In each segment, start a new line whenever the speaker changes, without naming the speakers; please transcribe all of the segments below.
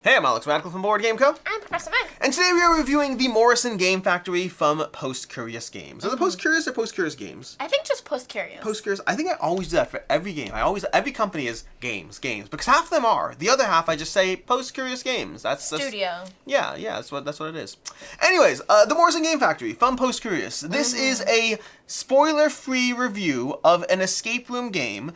Hey, I'm Alex Radical from Board Game Co.
I'm Professor Meg.
And today we are reviewing the Morrison Game Factory from Post-Curious Games. Are they Post-Curious or Post-Curious Games?
I think just Post-Curious.
Post-Curious. I think I always do that for every game. Every company is games. Because half of them are. The other half I just say Post-Curious Games. That's
Studio.
Yeah, that's what it is. Anyways, the Morrison Game Factory from Post-Curious. This is a spoiler-free review of an escape room game.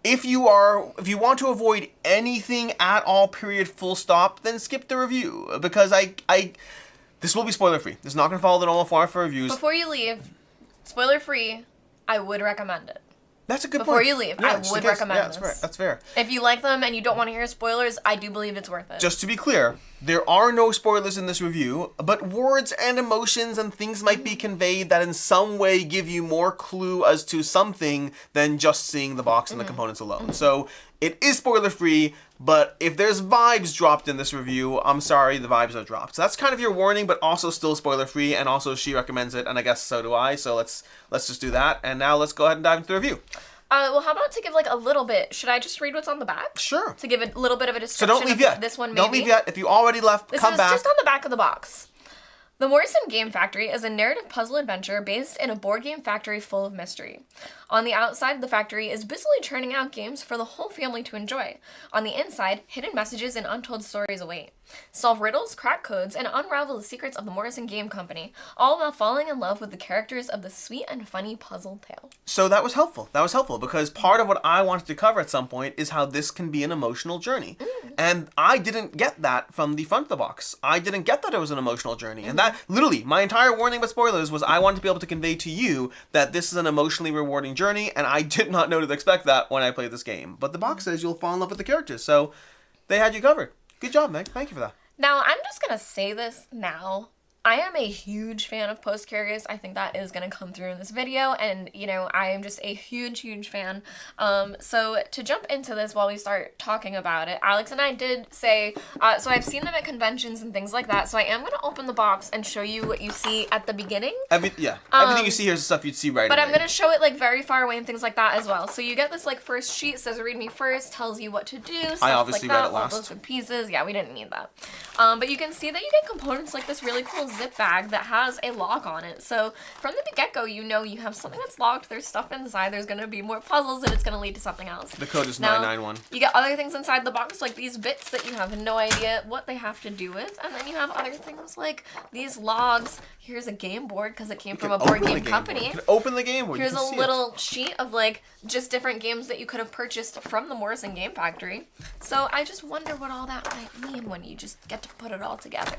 If you want to avoid anything at all, period, full stop, then skip the review, because this will be spoiler free. This is not going to follow the normal format for reviews.
Before you leave, spoiler free, I would recommend it.
That's a good point.
Before you leave, I would recommend this.
That's fair.
If you like them and you don't want to hear spoilers, I do believe it's worth it.
Just to be clear, there are no spoilers in this review, but words and emotions and things might be conveyed that in some way give you more clue as to something than just seeing the box and the components alone. So it is spoiler free, but if there's vibes dropped in this review, I'm sorry, the vibes are dropped. So that's kind of your warning, but also still spoiler free, and also she recommends it, and I guess so do I. So let's just do that, and now let's go ahead and dive into the review.
Well, how about to give like a little bit? Should I just read what's on the back?
Sure.
To give a little bit of a
So
description
don't leave yet.
This one, maybe.
Don't leave yet. If you already left, come back.
This is just on the back of the box. The Morrison Game Factory is a narrative puzzle adventure based in a board game factory full of mystery. On the outside of the factory is busily churning out games for the whole family to enjoy. On the inside, hidden messages and untold stories await. Solve riddles, crack codes, and unravel the secrets of the Morrison Game Company, all while falling in love with the characters of the sweet and funny puzzle tale.
So that was helpful. Because part of what I wanted to cover at some point is how this can be an emotional journey. And I didn't get that from the front of the box. I didn't get that it was an emotional journey. And that, literally, my entire warning about spoilers was I wanted to be able to convey to you that this is an emotionally rewarding journey, and I did not know to expect that when I played this game. But the box says you'll fall in love with the characters, so they had you covered. Good job, Meg. Thank you for that.
Now, I'm just going to say this now. I am a huge fan of Post-Curious. I think that is going to come through in this video, and, you know, I am just a huge fan. So to jump into this while we start talking about it, Alex and I did say, so I've seen them at conventions and things like that, so I am going to open the box and show you what you see at the beginning.
Everything you see here is stuff you'd see right away.
But I'm going to show it, like, very far away and things like that as well. So you get this, like, first sheet, says read me first, tells you what to do, stuff
I obviously
like that,
read it last.
all those good pieces. Yeah, we didn't need that. But you can see that you get components like this really cool zip bag that has a lock on it. So from the get-go, you know you have something that's locked, there's stuff inside, there's going to be more puzzles, and it's going to lead to something else.
The code is
now,
991.
You get other things inside the box, like these bits that you have no idea what they have to do with, and then you have other things like these logs. Here's a game board, because it came from a board game company.
You can open the game board.
Here's a little sheet of like just different games that you could have purchased from the Morrison Game Factory. So I just wonder what all that might mean when you just get to put it all together.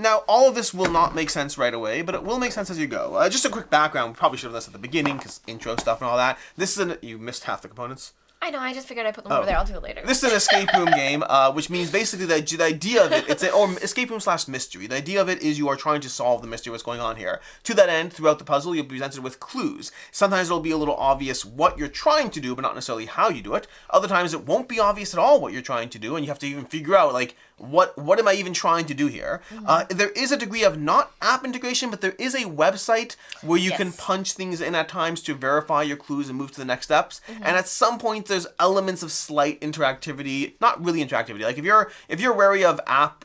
Now, all of this will not make sense right away, but it will make sense as you go. Just a quick background. We probably should have done this at the beginning, because intro stuff and all that. This is you missed half the components.
I know, I just figured I'd put them over there. I'll do it later.
This is an escape room game, which means basically the idea of it, or escape room / mystery. The idea of it is you are trying to solve the mystery of what's going on here. To that end, throughout the puzzle, you'll be presented with clues. Sometimes it'll be a little obvious what you're trying to do, but not necessarily how you do it. Other times it won't be obvious at all what you're trying to do, and you have to even figure out, like, what am I even trying to do here? There is a degree of not app integration, but there is a website where you can punch things in at times to verify your clues and move to the next steps. And at some point, there's elements of slight interactivity, not really interactivity. Like if you're wary of app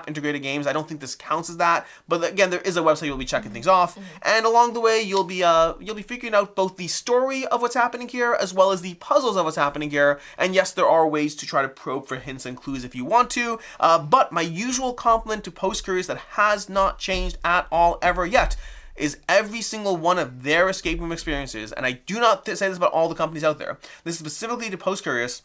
integrated games, I don't think this counts as that. But again, there is a website you'll be checking things off, and along the way, you'll be figuring out both the story of what's happening here as well as the puzzles of what's happening here. And yes, there are ways to try to probe for hints and clues if you want to. But my usual compliment to Post-Curious that has not changed at all ever yet is every single one of their escape room experiences, and I do not say this about all the companies out there. This is specifically to Post-Curious.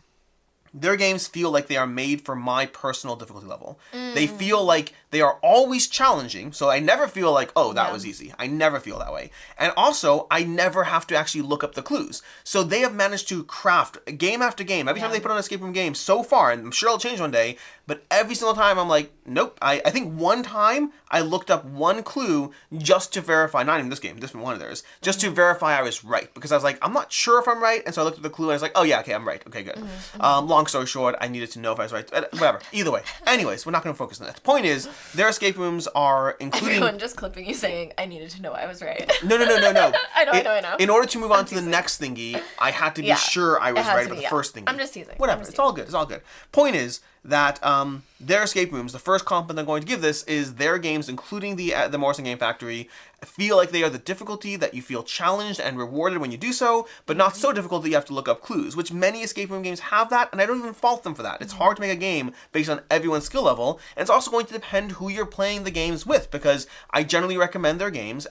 Their games feel like they are made for my personal difficulty level. They feel like they are always challenging, so I never feel like, oh, that was easy. I never feel that way. And also, I never have to actually look up the clues. So they have managed to craft game after game. Every time they put on an escape room game so far, and I'm sure it'll change one day, but every single time I'm like, nope. I think one time I looked up one clue just to verify, not even this game, this one of theirs, just to verify I was right. Because I was like, I'm not sure if I'm right, and so I looked at the clue and I was like, oh yeah, okay, I'm right. Okay, good. Long story short, I needed to know if I was right. Whatever. Either way. Anyways, we're not going to focus on that. The point is, their escape rooms are including...
Everyone just clipping you saying, I needed to know I was right.
No.
I know.
In order to move on to the next thingy, I had to be sure I was right about the first thingy.
I'm just teasing.
Whatever. It's all good. Point is, that their escape rooms, the first compliment I'm going to give this is their games, including the Morrison Game Factory, feel like they are the difficulty that you feel challenged and rewarded when you do so, but not so difficult that you have to look up clues, which many escape room games have that, and I don't even fault them for that. It's hard to make a game based on everyone's skill level, and it's also going to depend who you're playing the games with, because I generally recommend their games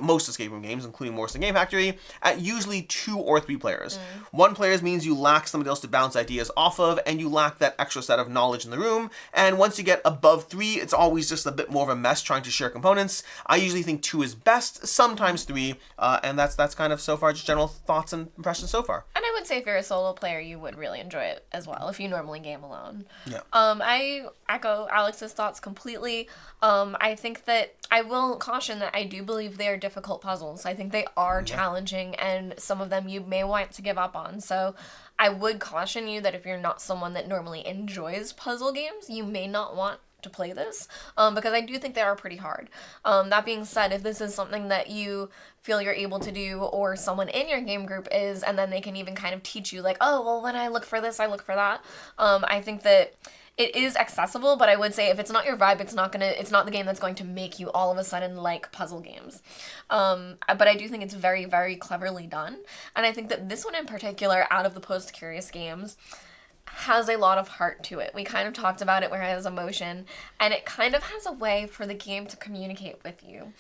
most escape room games, including Morrison Game Factory, at usually 2 or 3 players. 1 player means you lack somebody else to bounce ideas off of, and you lack that extra set of knowledge in the room, and once you get above 3, it's always just a bit more of a mess trying to share components. I usually think 2 is best, sometimes 3, and that's kind of so far just general thoughts and impressions so far.
And I would say if you're a solo player, you would really enjoy it as well if you normally game alone.
Yeah.
I echo Alex's thoughts completely. I think that I will caution that I do believe they are difficult puzzles. I think they are challenging, and some of them you may want to give up on. So I would caution you that if you're not someone that normally enjoys puzzle games, you may not want to play this, because I do think they are pretty hard. That being said, if this is something that you feel you're able to do, or someone in your game group is, and then they can even kind of teach you, like, oh, well, when I look for this, I look for that, I think that it is accessible, but I would say if it's not your vibe, it's not the game that's going to make you all of a sudden like puzzle games. But I do think it's very, very cleverly done, and I think that this one in particular, out of the post-curious games, has a lot of heart to it. We kind of talked about it where it has emotion, and it kind of has a way for the game to communicate with you.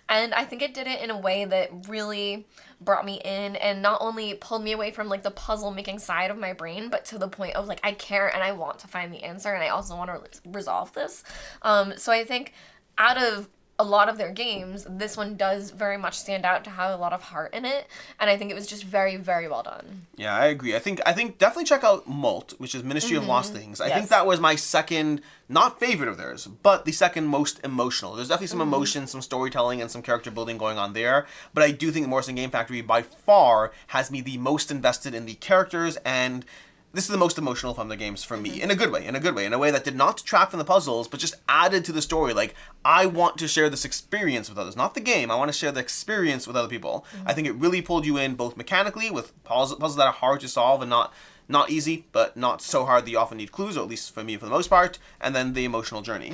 And I think it did it in a way that really brought me in, and not only pulled me away from like the puzzle making side of my brain, but to the point of like, I care and I want to find the answer, and I also want to resolve this. So I think out of a lot of their games, this one does very much stand out to have a lot of heart in it, and I think it was just very, very well done.
Yeah, I agree. I think definitely check out Molt, which is Ministry of Lost Things. I think that was my second, not favorite of theirs, but the second most emotional. There's definitely some emotion, some storytelling, and some character building going on there, but I do think Morrison Game Factory by far has me the most invested in the characters, and this is the most emotional of the games for me, in a good way, in a way that did not detract from the puzzles, but just added to the story. Like, I want to share this experience with others, not the game. I want to share the experience with other people. I think it really pulled you in both mechanically with puzzles that are hard to solve and not easy, but not so hard that you often need clues, or at least for me for the most part, and then the emotional journey.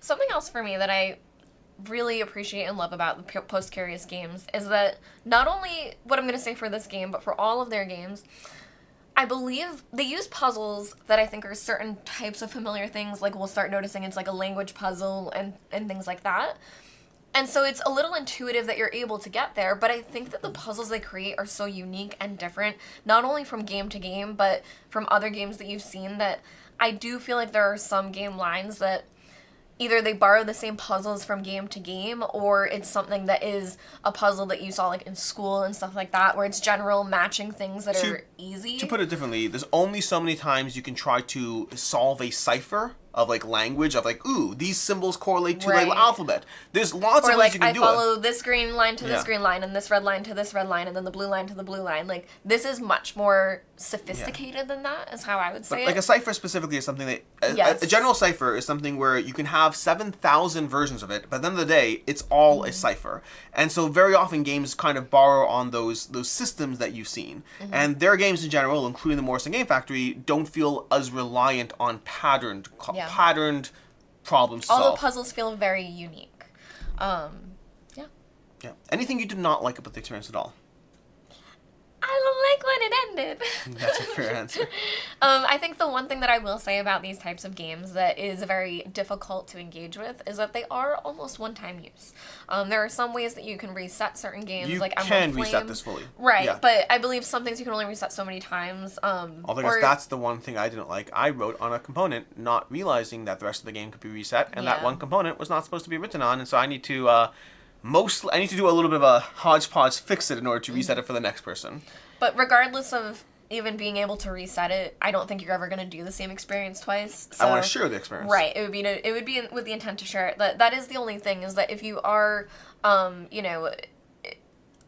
Something else for me that I really appreciate and love about the post-curious games is that not only what I'm going to say for this game, but for all of their games, I believe they use puzzles that I think are certain types of familiar things, like we'll start noticing it's like a language puzzle and things like that. And so it's a little intuitive that you're able to get there, but I think that the puzzles they create are so unique and different, not only from game to game, but from other games that you've seen, that I do feel like there are some game lines that either they borrow the same puzzles from game to game, or it's something that is a puzzle that you saw like in school and stuff like that, where it's general matching things that are easy.
To put it differently, there's only so many times you can try to solve a cipher of like language, of like, ooh, these symbols correlate to the alphabet. There's lots of ways you can do it.
Or like, I follow this green line to this green line, and this red line to this red line, and then the blue line to the blue line. Like, this is much more sophisticated than that, is how I would say it.
Like a cipher specifically is something that, a general cipher is something where you can have 7,000 versions of it, but at the end of the day, it's all a cipher. And so very often games kind of borrow on those systems that you've seen. And their games in general, including the Morrison Game Factory, don't feel as reliant on patterned problems to solve.
All the puzzles feel very unique.
Yeah. Anything you did not like about the experience at all?
I don't like when it ended.
That's a fair answer.
I think the one thing that I will say about these types of games that is very difficult to engage with is that they are almost one-time use. There are some ways that you can reset certain games.
You
like
can reset this fully.
Right,
yeah.
But I believe some things you can only reset so many times.
Although that's the one thing I didn't like. I wrote on a component not realizing that the rest of the game could be reset, and that one component was not supposed to be written on, and so I need to do a little bit of a hodgepodge fix it in order to reset it for the next person.
But regardless of even being able to reset it, I don't think you're ever going to do the same experience twice. So,
I want to share the experience.
Right. It would be with the intent to share it. That is the only thing, is that if you are,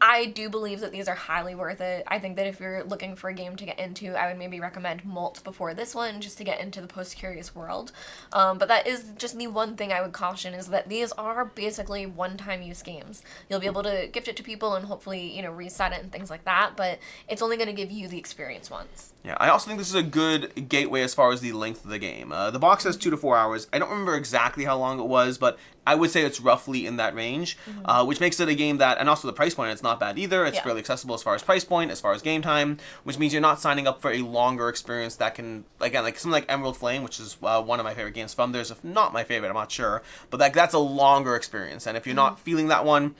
I do believe that these are highly worth it. I think that if you're looking for a game to get into, I would maybe recommend Molt before this one, just to get into the post-curious world. But that is just the one thing I would caution, is that these are basically one-time use games. You'll be able to gift it to people and hopefully, reset it and things like that, but it's only going to give you the experience once.
Yeah, I also think this is a good gateway as far as the length of the game. The box says 2 to 4 hours. I don't remember exactly how long it was, but I would say it's roughly in that range, which makes it a game that, and also the price point, it's not bad either. It's fairly accessible as far as price point, as far as game time, which means you're not signing up for a longer experience that can, again, like something like Emerald Flame, which is one of my favorite games from theirs, if not my favorite, I'm not sure, but that's a longer experience, and if you're not feeling that one,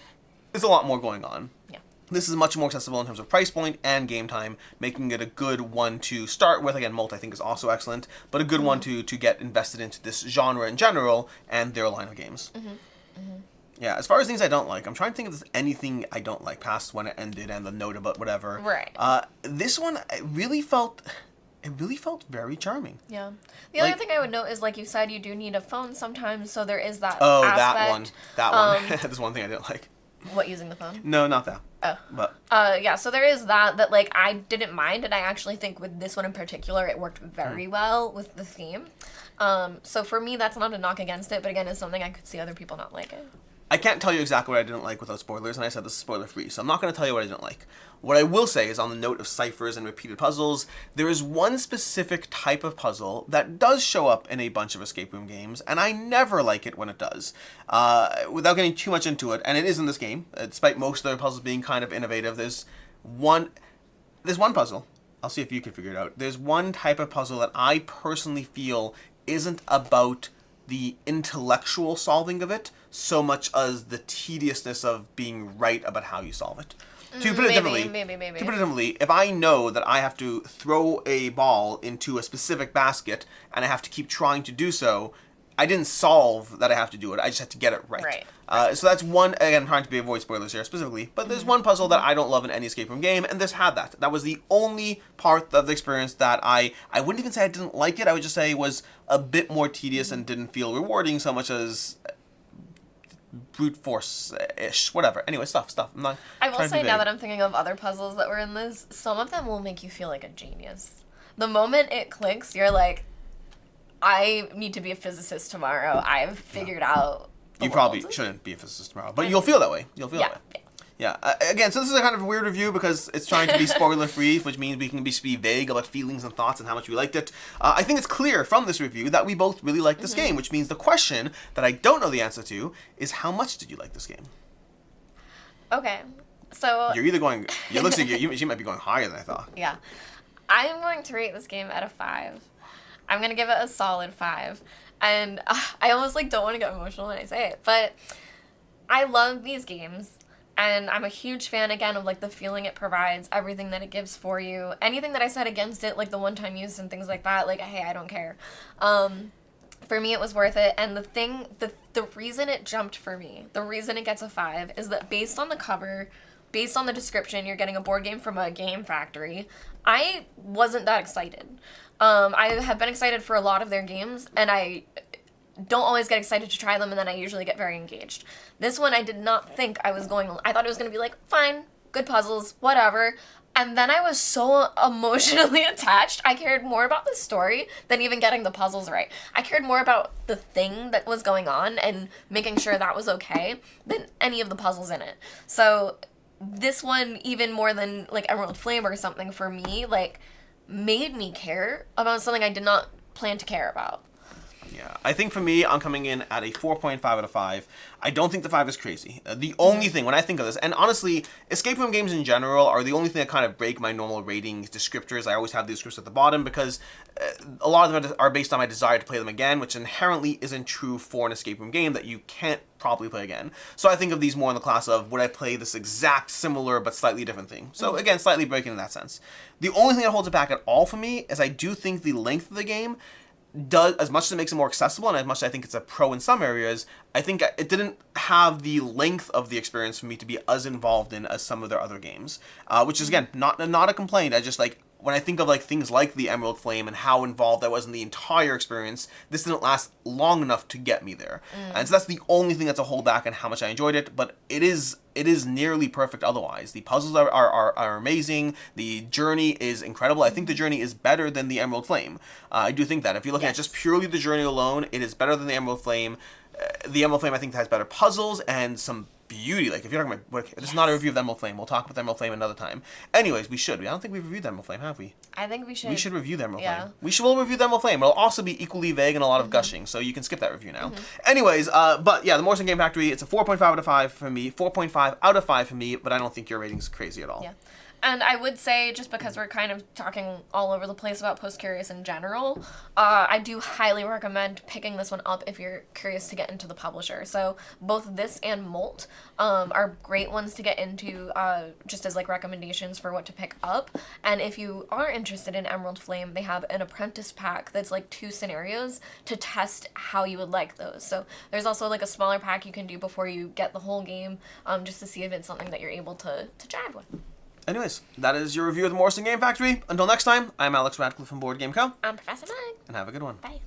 there's a lot more going on.
Yeah.
This is much more accessible in terms of price point and game time, making it a good one to start with. Again, Molt I think is also excellent, but a good one to get invested into this genre in general and their line of games. Yeah, as far as things I don't like, I'm trying to think if there's anything I don't like past when it ended and the note about whatever.
Right.
This one, it really felt very charming.
Yeah. The other thing I would note is, like you said, you do need a phone sometimes, so there is that
Oh,
aspect.
that one. There's one thing I didn't like.
What, using the phone?
No, not that.
Oh.
But
yeah, so there is that like I didn't mind, and I actually think with this one in particular it worked very well with the theme. So for me that's not a knock against it, but again, it's something I could see other people not liking.
I can't tell you exactly what I didn't like without spoilers, and I said this is spoiler free, so I'm not going to tell you what I didn't like. What I will say is, on the note of ciphers and repeated puzzles, there is one specific type of puzzle that does show up in a bunch of escape room games, and I never like it when it does. Without getting too much into it, and it is in this game, despite most of their puzzles being kind of innovative, there's one puzzle. I'll see if you can figure it out. There's one type of puzzle that I personally feel isn't about the intellectual solving of it so much as the tediousness of being right about how you solve it. To put it differently, if I know that I have to throw a ball into a specific basket and I have to keep trying to do so, I didn't solve that I have to do it. I just had to get it right. So that's one, again, I'm trying to avoid spoilers here specifically, but there's one puzzle that I don't love in any escape room game, and this had that. That was the only part of the experience that I wouldn't even say I didn't like it, I would just say it was a bit more tedious and didn't feel rewarding so much as brute force-ish, whatever. Anyway, stuff.
I will say, now that I'm thinking of other puzzles that were in this, some of them will make you feel like a genius. The moment it clicks, you're like, I need to be a physicist tomorrow. I've figured out the
You
world.
probably shouldn't be a physicist tomorrow, but you'll feel that way. You'll feel that way. Yeah. Again, so this is a kind of weird review because it's trying to be spoiler-free, which means we can be vague about feelings and thoughts and how much we liked it. I think it's clear from this review that we both really liked this game, which means the question that I don't know the answer to is how much did you like this game?
Okay, so...
You're either going... It looks like you might be going higher than I thought.
Yeah. I'm going to rate this game at a 5. I'm going to give it a solid 5. And I almost don't want to get emotional when I say it, but I love these games. And I'm a huge fan, again, of, the feeling it provides, everything that it gives for you. Anything that I said against it, the one-time use and things like that, hey, I don't care. For me, it was worth it. And the reason it jumped for me, the reason it gets a 5, is that based on the cover, based on the description, you're getting a board game from a game factory, I wasn't that excited. I have been excited for a lot of their games, and I don't always get excited to try them, and then I usually get very engaged. This one, I did not think I thought it was going to be fine, good puzzles, whatever. And then I was so emotionally attached. I cared more about the story than even getting the puzzles right. I cared more about the thing that was going on and making sure that was okay than any of the puzzles in it. So this one, even more than Emerald Flame or something for me, made me care about something I did not plan to care about.
Yeah, I think for me, I'm coming in at a 4.5 out of 5. I don't think the 5 is crazy. The only thing, when I think of this, and honestly, escape room games in general are the only thing that kind of break my normal ratings descriptors. I always have these scripts at the bottom because a lot of them are based on my desire to play them again, which inherently isn't true for an escape room game that you can't properly play again. So I think of these more in the class of, would I play this exact similar but slightly different thing? So again, slightly breaking in that sense. The only thing that holds it back at all for me is I do think the length of the game does, as much as it makes it more accessible and as much as I think it's a pro in some areas, I think it didn't have the length of the experience for me to be as involved in as some of their other games, which is again not a complaint. I just when I think of like things like the Emerald Flame and how involved I was in the entire experience, this didn't last long enough to get me there. And so that's the only thing that's a holdback on how much I enjoyed it, but it is nearly perfect otherwise. The puzzles are amazing. The journey is incredible. I think the journey is better than the Emerald Flame. I do think that. If you're looking at just purely the journey alone, it is better than the Emerald Flame. The Emerald Flame, I think, has better puzzles and some beauty. Like, if you're talking about... This is not a review of the Emerald Flame. We'll talk about the Emerald Flame another time. Anyways, we should. I don't think we've reviewed the Emerald Flame, have we?
I think we should.
We should review the Emerald Flame. We'll review the Emerald Flame. It'll also be equally vague and a lot of gushing, so you can skip that review now. Anyways, but yeah, the Morrison Game Factory, it's a 4.5 out of 5 for me. 4.5 out of 5 for me, but I don't think your rating's crazy at all.
Yeah. And I would say, just because we're kind of talking all over the place about Post Curious in general, I do highly recommend picking this one up if you're curious to get into the publisher. So both this and Molt are great ones to get into just as like recommendations for what to pick up. And if you are interested in Emerald Flame, they have an apprentice pack that's like 2 scenarios to test how you would like those. So there's also like a smaller pack you can do before you get the whole game, just to see if it's something that you're able to jive with.
Anyways, that is your review of the Morrison Game Factory. Until next time, I'm Alex Radcliffe from Board Game Co.
I'm Professor Mike.
And have a good one.
Bye.